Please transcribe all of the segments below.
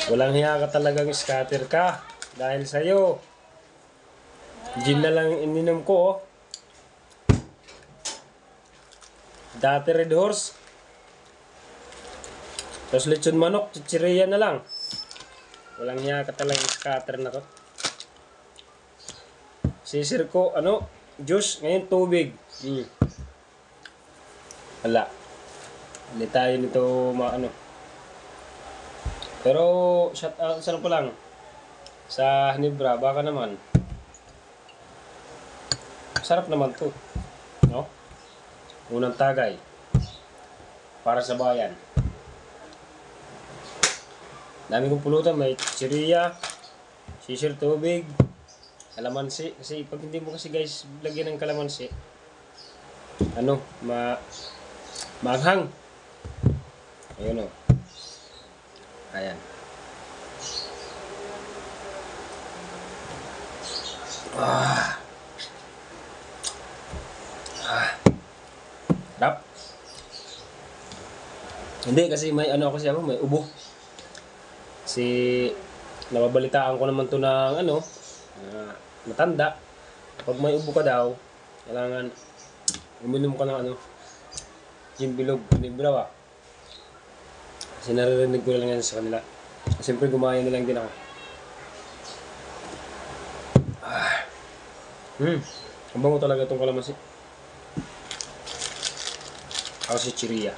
Walang hiya ka talagang scatter ka. Dahil sa'yo. Gin na lang ininom ko, oh. Dati Red Horse. Tapos lechon manok, chichirya na lang. Walang hiya ka talagang scatter na to. Sisir ko, juice, ngayon tubig. Wala. Hindi tayo nito Pero, shout out sa po lang. Sa Hinebra, baka naman. Sarap naman to. No? Unang tagay. Para sa bayan. Dami kong pulutan. May chichirya, sisir tubig, kalamansi. Kasi pag hindi mo kasi guys lagyan ng kalamansi, maanghang. Ayun o. Ayan. Sarap. Hindi kasi may may ubo. Kasi nababalitaan ko naman to ng matanda. Pag may ubo ka daw, kailangan uminom ka ng Jimbilog, Hinebra ba? Kasi naririnig ko lang yan sa kanila. Siyempre gumaya na lang din ako. Ang bango talaga itong kalamansi. Ako si Chiria.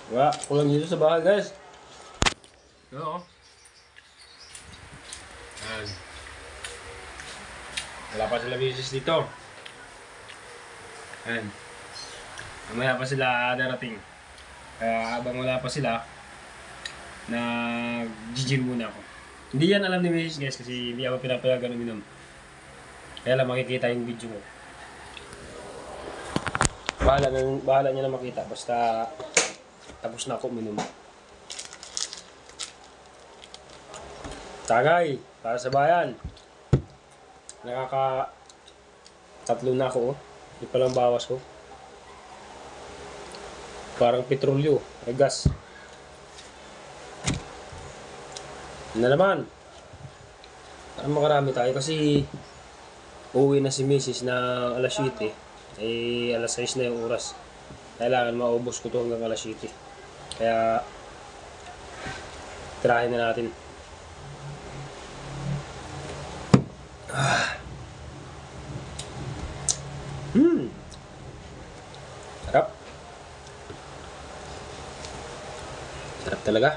Diba? Kulang dito sa bahay guys. Oo. Wala pa sila bisis dito. Ayan. Mamaya pa sila darating. Kaya habang wala pa sila, nag-gin muna ako. Hindi yan alam ni Mrs. guys kasi hindi ako pinapayagan uminom. Kaya lang makikita yung video ko. Bahala niya na makita basta tapos na ako uminom. Tagay, para sa bayan. Tatlo na ako, oh. Hindi pa lang bawas ko. Parang petrolyo, ay gas. Na naman. Parang makarami tayo kasi uuwi na si Mrs. na alas 7. Alas 6 na yung oras. Kailangan maubos ko to hanggang alas 7. Kaya tirahin na natin. Sarap. Sarap talaga.